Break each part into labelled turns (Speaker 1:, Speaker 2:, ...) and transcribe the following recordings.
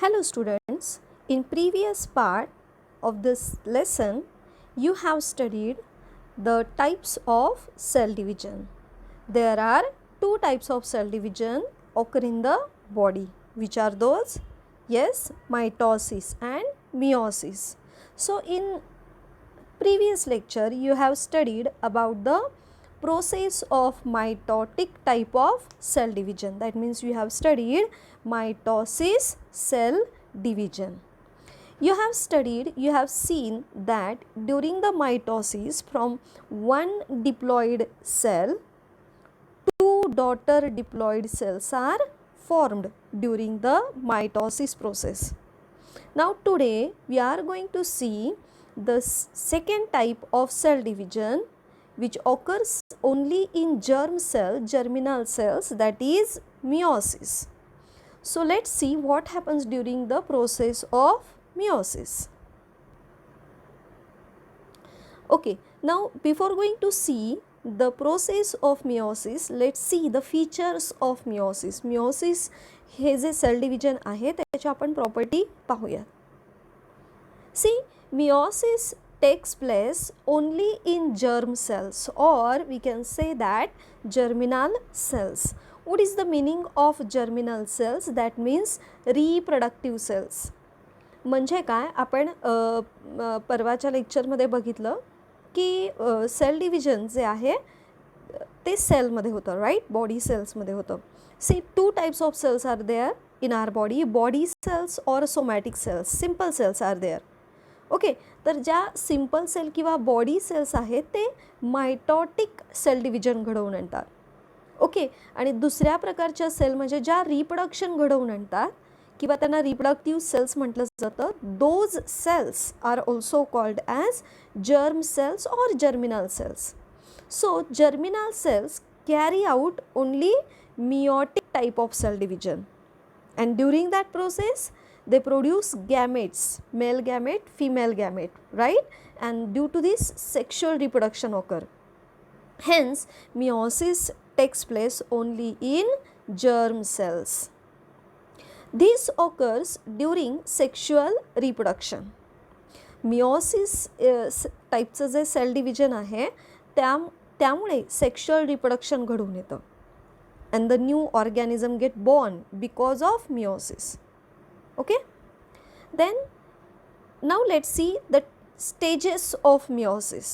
Speaker 1: Hello students, in previous part of this lesson you have studied the types of cell division. There are two types of cell division occur in the body. Which are those? Yes, mitosis and meiosis. So in previous lecture you have studied about the process of mitotic type of cell division. That means you have studied mitosis cell division. You have studied, you have seen that during the mitosis from one diploid cell, two daughter diploid cells are formed during the mitosis process. Now today we are going to see the second type of cell division which occurs only in germ cell, germinal cells, that is meiosis. So let's see what happens during the process of meiosis. Okay, now before going to see the process of meiosis, let's see the features of meiosis. Meiosis हे जे sale division आहे त्याची आपण property पाहूया. See, meiosis takes place only in germ cells, or we can say that germinal cells. What is the meaning of germinal cells? That means reproductive cells. म्हणजे काय, आपण परवाच्या लेक्चरमध्ये बघितलं की सेल डिव्हिजन जे आहे ते सेलमध्ये होतं, राईट, बॉडी सेल्समध्ये होतं. See two types of cells are there in our body cells और somatic cells, simple cells are there. Okay, तर ज्या सिम्पल सेल किंवा बॉडी सेल्स आहेत ते मायटॉटिक सेल डिव्हिजन घडवून आणतात. ओके, आणि दुसऱ्या प्रकारच्या सेल म्हणजे ज्या रिप्रोडक्शन घडवून आणतात किंवा त्यांना रिप्रोडक्टिव्ह सेल्स म्हटलं जातं, those cells are also called as germ cells और germinal cells. So germinal cells carry out only meiotic type of cell division, and during that process they produce gametes, male gamete, female gamete, right, and due to this sexual reproduction occur. Hence meiosis takes place only in germ cells. This occurs during sexual reproduction. meiosis टाईपचं जे sale division आहे त्यामुळे sexual reproduction घडून येतं, and the new organism get born because of meiosis. Okay, then now let's see the stages of meiosis.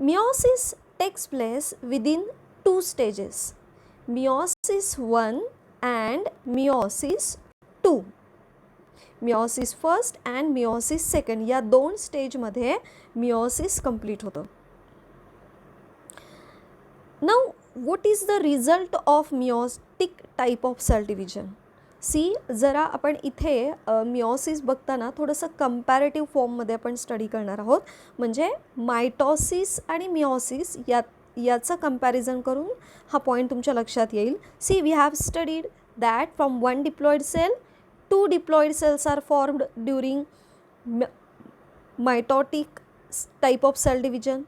Speaker 1: Meiosis takes place within two stages, meiosis 1 and meiosis 2. meiosis first and meiosis second या दोन स्टेजमध्ये meiosis complete होतं. Now what is the result of meiotic type of cell division? See जरा आपण इथे meiosis बघताना थोडंसं comparative फॉर्ममध्ये आपण स्टडी करणार आहोत. म्हणजे मायटॉसिस आणि मिओसिस याचं कंपॅरिझन करून हा पॉईंट तुमच्या लक्षात येईल. See we have studied that from one diploid cell two diploid cells are formed during mitotic type of cell division.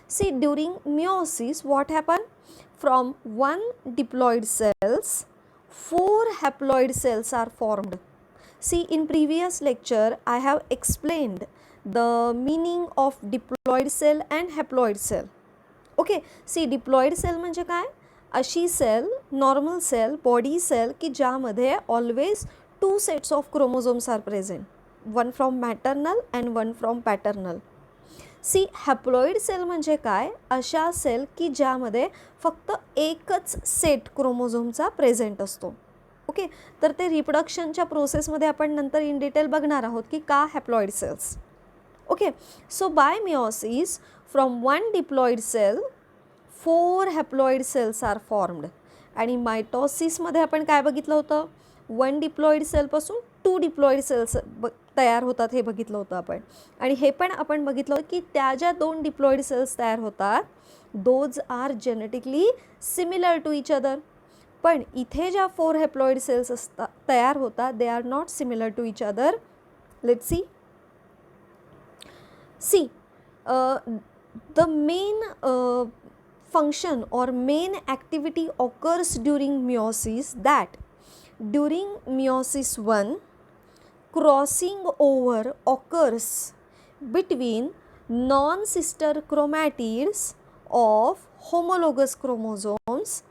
Speaker 1: See during meiosis what happen, from one diploid cells 4 haploid cells are formed. See, in previous lecture I have explained the meaning of diploid cell and haploid cell. Okay, see diploid cell म्हणजे काय, अशी cell, normal cell, body cell की ज्यामध्ये always 2 sets of chromosomes are present, one from maternal and one from paternal. See haploid cell म्हणजे काय, अशा cell की ज्यामध्ये फक्त एकच सेट क्रोमोझोमचा प्रेझेंट असतो. ओके, तर ते रिप्रोडक्शनच्या प्रोसेसमध्ये आपण नंतर इन डिटेल बघणार आहोत की का haploid cells. Okay, so by meiosis from one diploid cell 4 haploid cells are formed. आणि मायटॉसिसमध्ये आपण काय बघितलं होतं, वन डिप्लॉइड सेलपासून 2 डिप्लॉइड सेल्स तयार होतात हे बघितलं होतं आपण. आणि हे पण आपण बघितलं की त्या ज्या 2 डिप्लॉइड सेल्स तयार होतात those are genetically similar to each other. पण इथे ज्या 4 हॅप्लॉइड सेल्स तयार होतात they are not similar to each other. Let's see the main function or main activity occurs during meiosis, that during meiosis 1 crossing over occurs between non-sister chromatids of homologous chromosomes.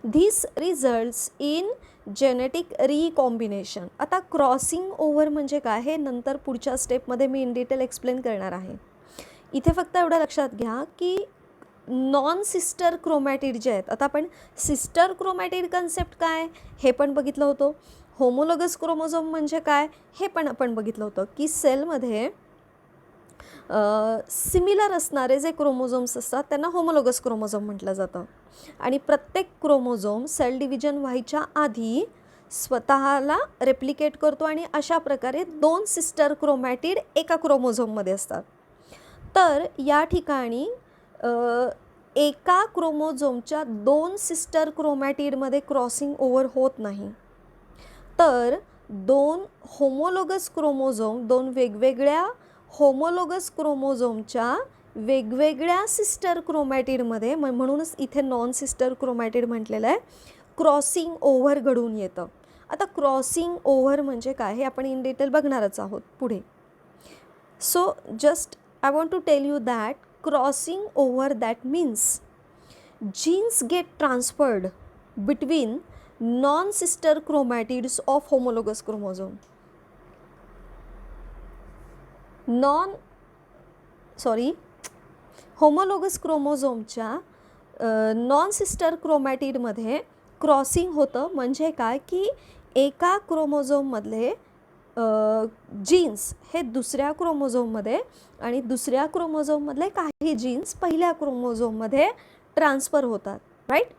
Speaker 1: This results in genetic recombination. आता crossing over म्हणजे काय हे नंतर पुढच्या स्टेपमध्ये मी in detail explain करणार आहे. इथे फक्त एवढं लक्षात घ्या की नॉन सिस्टर क्रोमॅटिड जे आहेत, आता आपण सिस्टर क्रोमॅटिड कन्सेप्ट काय हे पण बघितलं होतं, होमोलोगस क्रोमोझोम म्हणजे काय हे पण आपण बघितलं होतं की सेलमध्ये सिमिलर असणारे जे क्रोमोझोम्स असतात त्यांना होमोलोगस क्रोमोझोम म्हटलं जातं. आणि प्रत्येक क्रोमोझोम सेल डिव्हिजन व्हायच्या आधी स्वतःला रेप्लिकेट करतो आणि अशा प्रकारे 2 सिस्टर क्रोमॅटिड एका क्रोमोझोममध्ये असतात. तर या ठिकाणी एका क्रोमोझोमच्या 2 सिस्टर क्रोमॅटिडमध्ये क्रॉसिंग ओव्हर होत नाही. तर 2 होमोलोगस क्रोमोझोम, 2 वेगवेगळ्या होमोलोगस क्रोमोझोमच्या वेगवेगळ्या सिस्टर क्रोमॅटिडमध्ये, म्हणूनच इथे नॉन सिस्टर क्रोमॅटिड म्हटलेलं आहे, क्रॉसिंग ओव्हर घडून येतं. आता क्रॉसिंग ओव्हर म्हणजे काय हे आपण इन डिटेल बघणारच आहोत पुढे. So just I want to tell you that crossing over that means genes get transferred between non sister chromatids of homologous chromosome. Homologous क्रोमोझोमच्या नॉन सिस्टर क्रोमॅटिडमध्ये क्रॉसिंग होतं म्हणजे काय की एका क्रोमोझोममधले जीन्स हे दुसऱ्या क्रोमोझोममध्ये आणि दुसऱ्या क्रोमोझोममधले काही जीन्स पहिल्या क्रोमोझोममध्ये ट्रान्सफर होतात, right.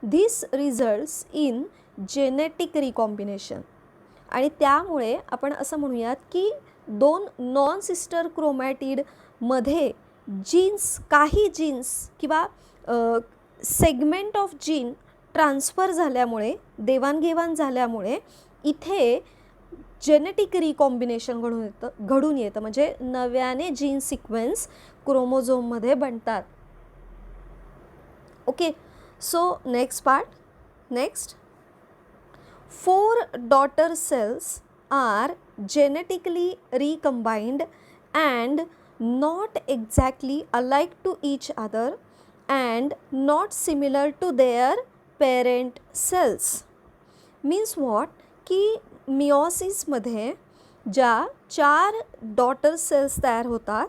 Speaker 1: This results in genetic recombination. आणि त्यामुळे आपण असं म्हणूयात की 2 नॉन सिस्टर क्रोमॅटिडमध्ये जीन्स, काही जीन्स किंवा सेगमेंट ऑफ जीन ट्रान्सफर झाल्यामुळे, देवाणघेवाण झाल्यामुळे इथे जेनेटिक रिकॉम्बिनेशन घडून येतं म्हणजे नव्याने जीन सिक्वेन्स क्रोमोझोममध्ये बनतात. Okay. So next part. Next, 4 daughter cells are genetically recombined and not exactly alike to each other and not similar to their parent cells. Means what? की मिओसिसमध्ये ज्या 4 डॉटर सेल्स तयार होतात,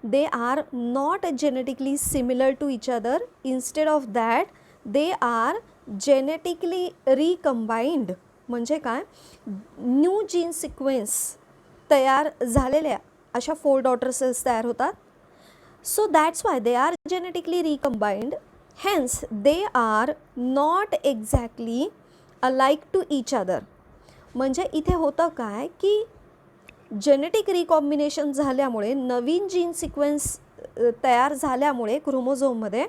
Speaker 1: they are not genetically similar to each other. Instead of that, they are genetically recombined. म्हणजे काय, new gene sequence तयार झालेल्या अशा 4 daughter cells तयार होतात. So that's why they are genetically recombined. Hence they are not exactly alike to each other. म्हणजे इथे होतं काय की जेनेटिक रिकॉम्बिनेशन झाल्यामुळे, नवीन जीन सिक्वेन्स तयार झाल्यामुळे क्रोमोझोममध्ये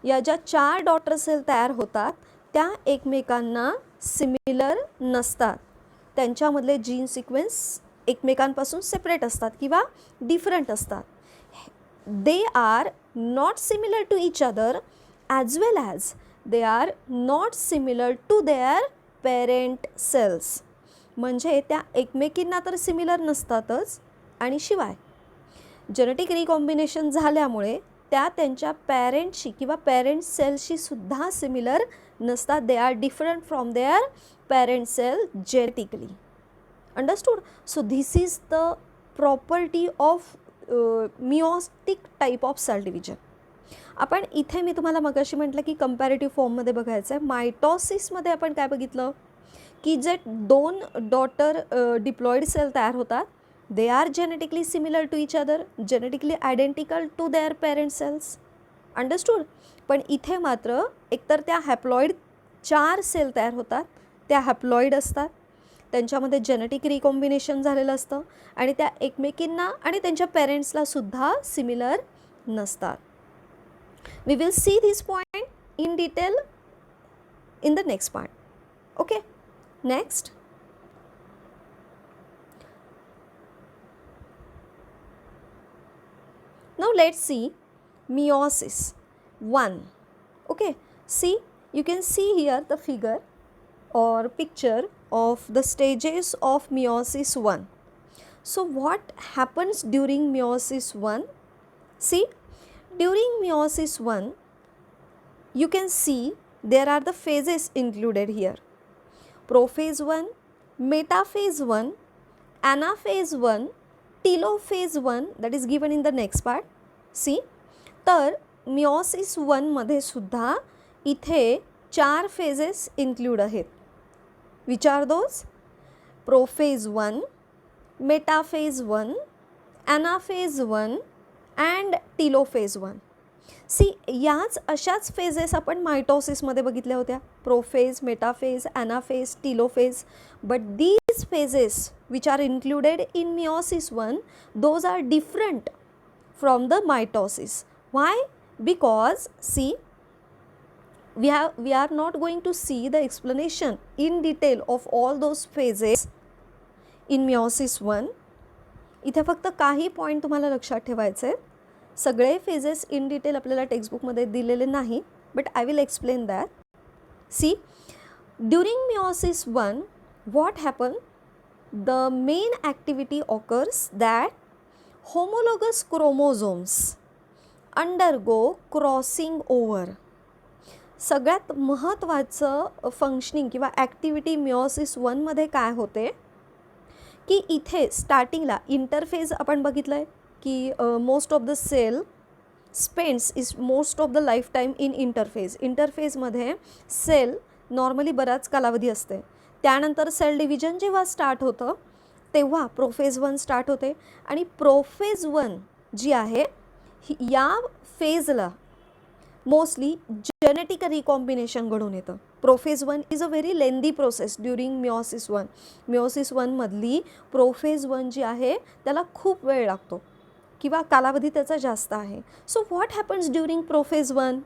Speaker 1: या ज्या 4 डॉटर सेल तयार होतात त्या एकमेकांना सिमिलर नसतात. त्यांच्यामधले जीन सिक्वेन्स एकमेकांपासून सेपरेट असतात किंवा डिफरंट असतात. They are not similar to each other as well as they are not similar to their parent cells. म्हणजे त्या एकमेकींना तर सिमिलर नसतातच आणि शिवाय जेनेटिक रिकॉम्बिनेशन झाल्यामुळे त्या त्यांच्या पॅरेंटशी किंवा पॅरेंट सेलशी सुद्धा सिमिलर नसतात. They are different from their parent cell genetically. Understood. So this is the property of meiotic type of cell division. आपण इथे मी तुम्हाला मगाशी म्हटलं की कंपॅरेटिव्ह फॉर्ममध्ये बघायचं आहे. मायटॉसिसमध्ये आपण काय बघितलं की जे 2 डॉटर डिप्लॉइड सेल तयार होतात, they are genetically similar to each other, genetically identical to their parent cells. Understood. पण इथे मात्र एकतर त्या हॅप्लॉइड 4 सेल तयार होतात, त्या हॅप्लॉइड असतात, त्यांच्यामध्ये जेनेटिक रिकॉम्बिनेशन झालेलं असतं आणि त्या एकमेकींना आणि त्यांच्या पेरेंट्सला सुद्धा सिमिलर नसतात. We will see this point in detail in the next part. Okay. Next, now let's see meiosis 1. Okay, see, you can see here the figure or picture of the stages of meiosis 1. So what happens during meiosis 1? See, during meiosis 1 you can see there are the phases included here: prophase 1, metaphase 1, anaphase 1, telophase 1, that is given in the next part. See, तर meiosis 1 मध्ये सुद्धा इथे 4 phases include आहेत. Which are those? Prophase 1, metaphase 1, anaphase 1 and telophase 1. See, याच अशाच phases आपण मायटोसिसमध्ये बघितल्या होत्या: prophase, metaphase, anaphase, telophase. But these phases which are included in meiosis 1, those are different from the mitosis. Why? Because see, we are not going to see the explanation in detail of all those phases in meiosis 1. इथे फक्त काही point तुम्हाला लक्षात ठेवायचे आहेत. सगळे phases in detail आपल्याला टेक्स्टबुकमध्ये दिलेले नाही, but I will explain that. See, during meiosis 1 what happened? The main activity occurs that homologous chromosomes undergo crossing over. सगळ्यात महत्त्वाचं फंक्शनिंग किंवा ॲक्टिव्हिटी meiosis 1 मध्ये काय होते की इथे स्टार्टिंगला इंटरफेज आपण बघितलं आहे की most of the cell spends is most of the life time in interphase. इंटरफेजमध्ये सेल नॉर्मली बराच कालावधी असते. त्यानंतर सेल डिव्हिजन जेव्हा स्टार्ट होतं तेव्हा प्रोफेज 1 स्टार्ट होते आणि प्रोफेज 1 जी आहे या फेजला मोस्टली जेनेटिक रिकॉम्बिनेशन घडून येतं. Prophase 1 is a very lengthy process during meiosis 1. meiosis 1 मधली प्रोफेज 1 जी आहे त्याला खूप वेळ लागतो किंवा कालावधी त्याचा जास्त आहे. So what happens during prophase 1?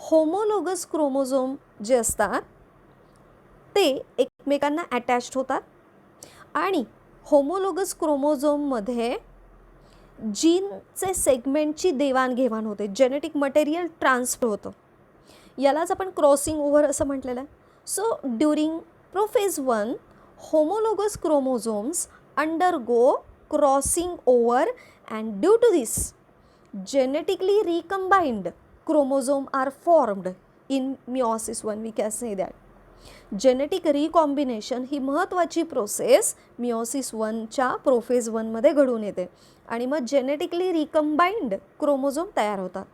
Speaker 1: Homologous chromosome जे असतात ते एकमेकांना अटॅच्ड होतात आणि होमोलोगस क्रोमोझोममध्ये जीनचे सेगमेंटची देवाणघेवाण होते, जेनेटिक मटेरियल ट्रान्सफर होतं. यालाच आपण क्रॉसिंग ओव्हर असं म्हटलेलं आहे. So during prophase 1 homologous chromosomes undergo crossing over and due to this genetically recombined chromosome are formed in meiosis 1. We can say that genetic recombination ही महत्त्वाची प्रोसेस meiosis 1 च्या prophase 1 मध्ये घडून येते आणि मग जेनेटिकली रिकम्बाइंड क्रोमोझोम तयार होतात.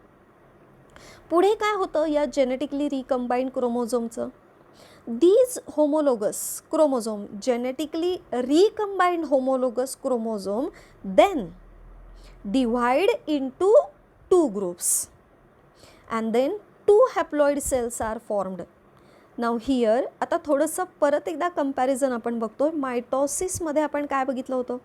Speaker 1: पुढे काय होतं या जेनेटिकली रिकम्बाइंड क्रोमोझोमचं? these homologous chromosome, genetically recombined homologous chromosome then divide into two groups and then two haploid cells are formed. Now here आता थोडंसं परत एकदा कंपॅरिझन आपण बघतोय. मायटोसिसमध्ये आपण काय बघितलं होतं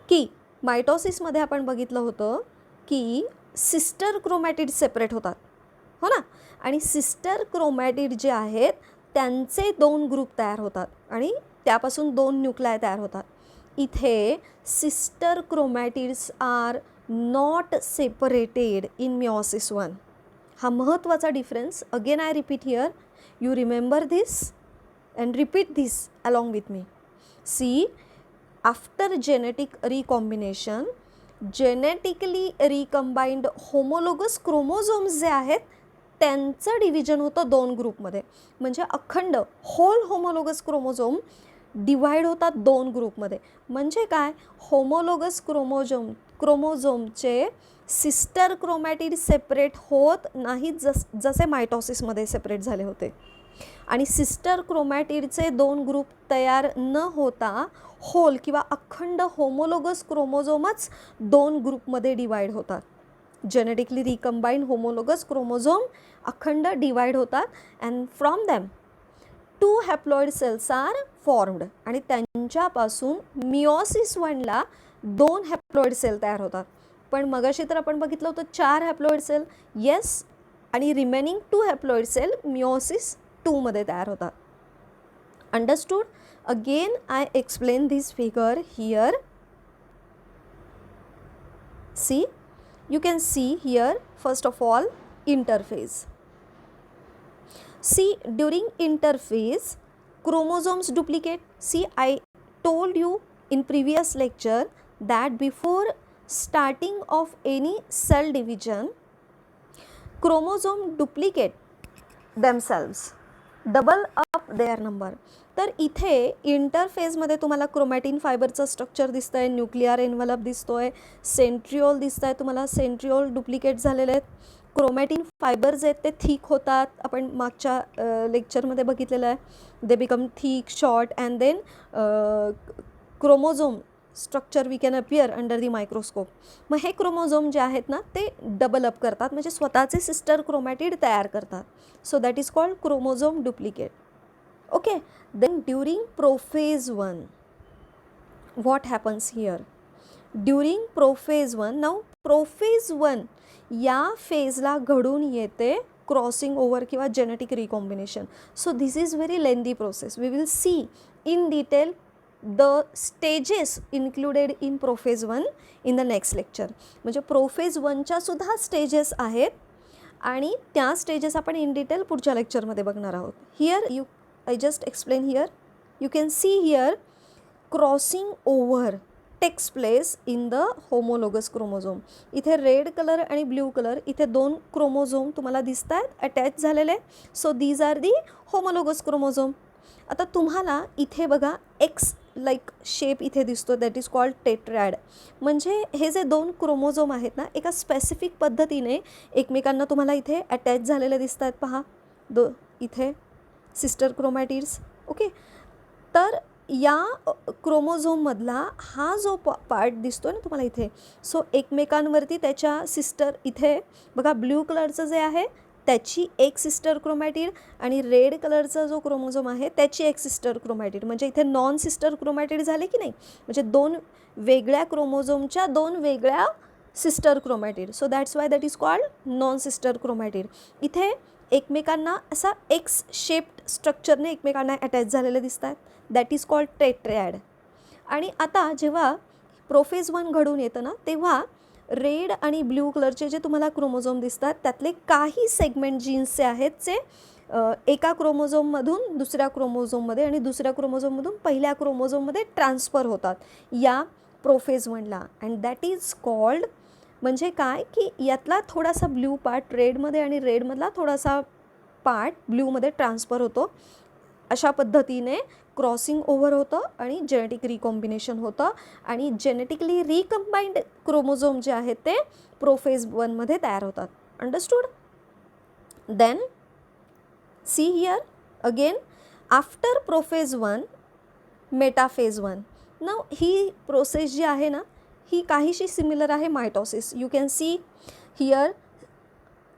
Speaker 1: की मायटोसिसमध्ये आपण बघितलं होतं की सिस्टर क्रोमॅटिड सेपरेट होतात, हो ना, आणि सिस्टर क्रोमॅटिड जे आहेत त्यांचे 2 ग्रुप तयार होतात आणि त्यापासून 2 न्यूक्लाय तयार होतात. इथे sister chromatids are not separated in meiosis 1. हा महत्त्वाचा difference. Again I repeat here, you remember this and repeat this along with me. See, after genetic recombination genetically recombined homologous chromosomes जे आहेत त्यांचं डिव्हिजन होतं 2 ग्रुपमध्ये. म्हणजे अखंड होल होमोलोगस क्रोमोझोम डिवाइड होतात 2 ग्रुपमध्ये. म्हणजे काय, होमोलोगस क्रोमोझोमचे सिस्टर क्रोमॅटिड सेपरेट होत नाहीत जसे मायटोसिसमध्ये सेपरेट झाले होते आणि सिस्टर क्रोमॅटिडचे 2 ग्रुप तयार न होता होल किंवा अखंड होमोलोगस क्रोमोझोमच 2 ग्रुपमध्ये डिवाइड होतात. जेनेटिकली रिकम्बाइंड होमोलोगस क्रोमोझोम अखंड डिवाइड होतात and from them 2 haploid cells are formed आणि त्यांच्यापासून meiosis 1 ला 2 हॅप्लॉइड सेल तयार होतात. पण मगाशी तर आपण बघितलं होतं 4 हॅप्लॉइड सेल, येस, आणि रिमेनिंग 2 हॅप्लॉइड सेल meiosis 2 मध्ये तयार होतात. Understood? Again I explain this figure here. See, you can see here first of all interphase. See, during interphase chromosomes duplicate. See, I told you in previous lecture that before starting of any cell division, chromosome duplicate themselves, double up their number. तर इथे इंटरफेसमध्ये तुम्हाला chromatin फायबरचं structure दिसतं आहे, nuclear envelope दिसतो आहे, centriole दिसत आहे तुम्हाला, सेंट्रिओल डुप्लिकेट झालेले आहेत. क्रोमॅटिन फायबर्स आहेत ते थिक होतात, आपण मागच्या लेक्चरमध्ये बघितलेलं आहे. They become thick, short and then chromosome structure we can appear under the microscope. मग हे क्रोमोझोम जे आहेत ना ते डबल अप करतात, म्हणजे स्वतःचे सिस्टर क्रोमॅटिड तयार करतात. So that is called chromosome duplicate. Okay, then during prophase 1 what happens here? During prophase 1, now prophase 1 या फेजला घडून येते क्रॉसिंग ओव्हर किंवा genetic recombination. So this is very lengthy process. We will see in detail the stages included in prophase 1 in the next lecture. म्हणजे prophase 1च्या सुद्धा stages आहेत आणि त्या स्टेजेस आपण इन डिटेल पुढच्या लेक्चरमध्ये बघणार आहोत. Here I just explain here. You can see here crossing over takes place in the homologous chromosome. इथे रेड कलर आणि ब्ल्यू कलर इथे दोन क्रोमोझोम तुम्हाला दिसत आहेत अटॅच झालेले. So these are the homologous chromosome. आता तुम्हाला इथे बघा एक्स लाईक शेप इथे दिसतो, दॅट इज कॉल्ड टेट्रॅड. म्हणजे हे जे दोन क्रोमोझोम आहेत ना एका स्पेसिफिक पद्धतीने एकमेकांना तुम्हाला इथे अटॅच झालेले दिसत आहेत. पहा इथे सिस्टर क्रोमॅटिड्स. ओके, तर या क्रोमोझोममधला हा जो पार्ट दिसतो ना तुम्हाला इथे, सो एकमेकांवरती त्याच्या सिस्टर इथे बघा ब्ल्यू कलरचं जे आहे त्याची एक सिस्टर क्रोमॅटिड आणि रेड कलरचा जो क्रोमोझोम आहे त्याची एक सिस्टर क्रोमॅटिड. म्हणजे इथे नॉन सिस्टर क्रोमॅटिड झाले की नाही, म्हणजे दोन वेगळ्या क्रोमोझोमच्या दोन वेगळ्या sister chromatid. So that's Y that is called non sister chromatid. इथे एकमेकांना असा एक्स शेप्ड स्ट्रक्चरने एकमेकांना अटॅच झालेले दिसत आहेत, दॅट इज कॉल्ड टेट्रॅड. आणि आता जेव्हा प्रोफेज 1 घडून येतं ना तेव्हा रेड आणि ब्ल्यू कलरचे जे तुम्हाला क्रोमोझोम दिसतात त्यातले काही सेगमेंट जीन्सचे आहेत जे एका क्रोमोझोममधून दुसऱ्या क्रोमोझोममध्ये आणि दुसऱ्या क्रोमोझोममधून पहिल्या क्रोमोझोममध्ये ट्रान्सफर होतात या प्रोफेज 1ला. अँड दॅट इज कॉल्ड, म्हणजे काय की यातला थोडासा ब्ल्यू पार्ट रेडमध्ये आणि रेडमधला थोडासा पार्ट ब्ल्यूमध्ये ट्रान्सफर होतो. अशा पद्धतीने क्रॉसिंग ओव्हर होतं आणि जेनेटिक रिकॉम्बिनेशन होतं आणि जेनेटिकली रिकम्बाइंड क्रोमोझोम जे आहेत ते प्रोफेज 1मध्ये तयार होतात. Understood? Then see here again after prophase 1 metaphase 1. Now ही प्रोसेस जी आहे ना ही काहीशी सिमिलर आहे mitosis. You can see here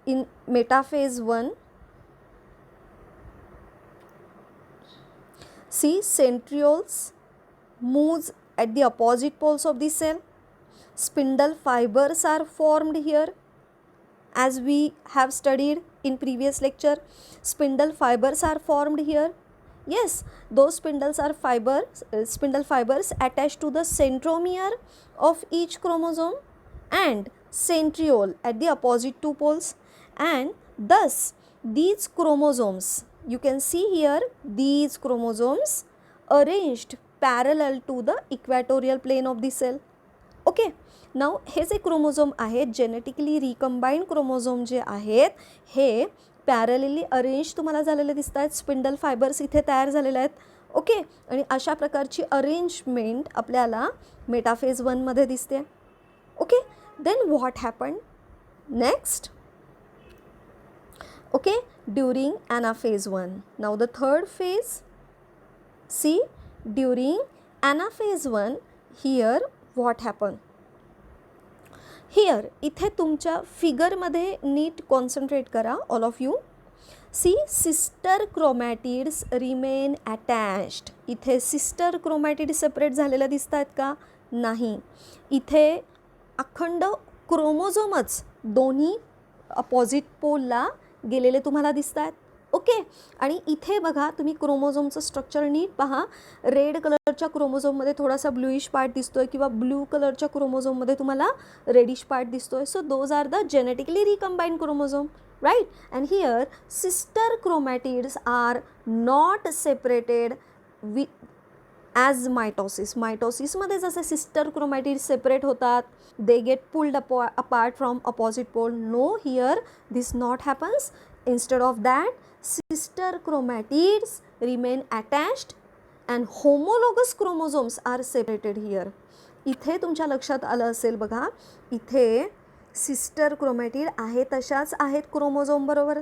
Speaker 1: in metaphase 1, see centrioles moves at the opposite poles of the cell. Spindle fibers are formed here as we have studied in previous lecture. Spindle fibers are formed here. Yes, those spindle fibers attached to the centromere of each chromosome and centriole at the opposite two poles, and thus these chromosomes, you can see here these chromosomes arranged parallel to the equatorial plane of the cell. Okay, now हे जे chromosome आहेत genetically recombined chromosome जे आहेत हे parallelly arrange तुम्हाला झालेले दिसत आहेत. स्पिंडल फायबर्स इथे तयार झालेले आहेत. ओके, आणि अशा प्रकारची अरेंजमेंट आपल्याला मेटाफेज 1मध्ये दिसते. Okay, then what happen next? Okay, during anaphase 1. Now the third phase, see during anaphase 1 here what happened? Here इथे तुमच्या फिगरमध्ये नीट कॉन्सन्ट्रेट करा all of you. See sister chromatids remain attached. इथे सिस्टर क्रोमॅटिड सेपरेट झालेल्या दिसत आहेत का? नाही. इथे अखंड क्रोमोझोमच दोन्ही अपोजिट पोलला गेलेले तुम्हाला दिसत आहेत. ओके, आणि इथे बघा तुम्ही क्रोमोझोमचं स्ट्रक्चर नीट पहा. रेड कलरच्या क्रोमोझोममध्ये थोडासा ब्लूइश पार्ट दिसतोय किंवा ब्लू कलरच्या क्रोमोझोममध्ये तुम्हाला रेडिश पार्ट दिसतोय. So those are the genetically recombined chromosome, right? And here sister chromatids are not separated as mitosis. मायटॉसिसमध्ये जसे सिस्टर क्रोमॅटिड सेपरेट होतात, they get pulled apart from opposite pole. No, here this not happens. Instead of that sister chromatids remain attached and homologous chromosomes are separated here. इथे तुमच्या लक्षात आलं असेल बघा, इथे सिस्टर क्रोमॅटिड आहे तशाच आहेत क्रोमोझोम बरोबर.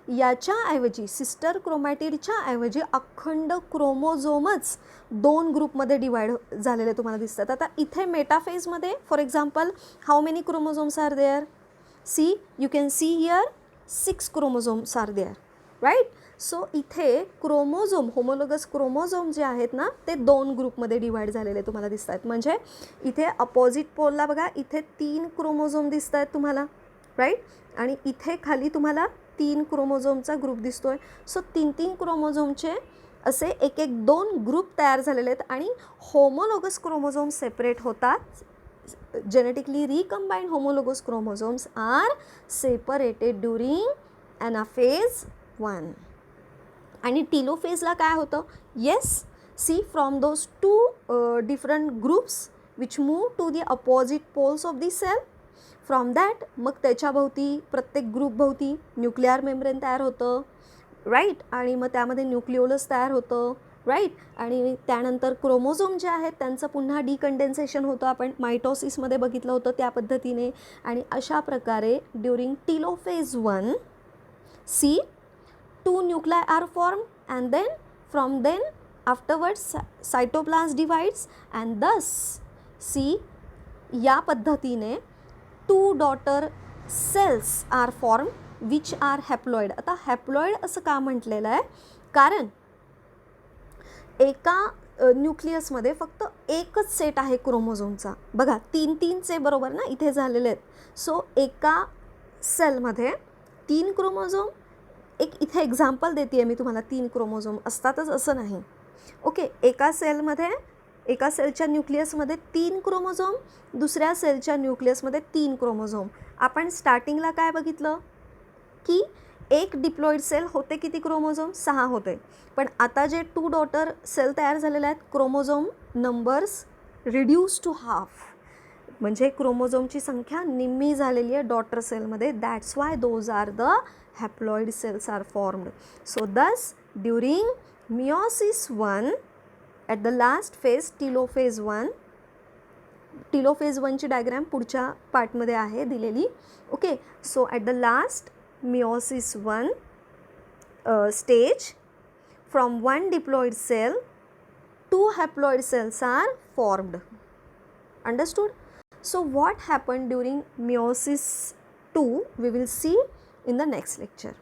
Speaker 1: याच्याऐवजी सिस्टर क्रोमॅटिडच्या ऐवजी अखंड क्रोमोझोमच 2 ग्रुपमध्ये डिवाइड झालेले तुम्हाला दिसतात. आता इथे मेटाफेजमध्ये for example how many chromosomes are there? See, you can see here 6 chromosomes are there, right. So इथे क्रोमोझोम, होमोलोगस क्रोमोझोम जे आहेत ना, ते 2 ग्रुपमध्ये डिवाइड झालेले तुम्हाला दिसत आहेत. म्हणजे इथे अपोजिट पोलला बघा, इथे 3 क्रोमोझोम दिसत आहेत तुम्हाला, राईट. आणि इथे खाली तुम्हाला 3 क्रोमोझोमचा ग्रुप दिसतोय. सो 3 क्रोमोझोमचे असे एक 2 ग्रुप तयार झालेले आहेत आणि होमोलोगस क्रोमोझोम सेपरेट होतात. Genetically recombined homologous chromosomes are separated during anaphase 1. आणि टीलोफेजला काय होतं? Yes, see, from those 2 different groups which move to the opposite poles of the cell. From that मग त्याच्याभोवती प्रत्येक ग्रुपभोवती न्यूक्लिअर मेम्ब्रेन तयार होतं, राईट. आणि मग त्यामध्ये न्यूक्लिओलस तयार होतं, राईट. आणि त्यानंतर क्रोमोझोम जे आहेत त्यांचं पुन्हा डिकंडेन्सेशन होतं. आपण मायटॉसिसमध्ये बघितलं होतं त्या पद्धतीने. आणि अशा प्रकारे during telophase 1 see 2 nuclei are formed and then from then afterwards cytoplasm divides and thus see या पद्धतीने 2 daughter cells are formed which are haploid. आता हॅप्लॉइड असं का म्हटलेलं आहे? कारण एका न्यूक्लियसमध्ये फक्त एकच सेट आहे क्रोमोझोमचा. बघा 3-3चे बरोबर ना इथे झालेले आहेत. सो एका सेलमध्ये 3 क्रोमोझोम, एक इथे एक्झाम्पल देते आहे मी तुम्हाला, 3 क्रोमोझोम असतातच असं नाही. ओके, एका सेलमध्ये, एका सेलच्या न्यूक्लियसमध्ये 3 क्रोमोझोम, दुसऱ्या सेलच्या न्यूक्लियसमध्ये 3 क्रोमोझोम. आपण स्टार्टिंगला काय बघितलं की एक डिप्लॉइड सेल होते किती क्रोमोझोम? 6 होते. पण आता जे 2 डॉटर सेल तयार झालेले आहेत, chromosome numbers reduce to half. म्हणजे क्रोमोझोमची संख्या निम्मी झालेली आहे डॉटर सेलमध्ये. That's why those are the haploid cells are formed. So thus during meiosis 1 at the last phase telophase 1, telophase 1 ची डायग्राम पुढच्या पार्टमध्ये आहे दिलेली. Okay, so at the last meiosis 1 stage from 1 diploid cell 2 haploid cells are formed. Understood? So what happened during meiosis 2 we will see in the next lecture.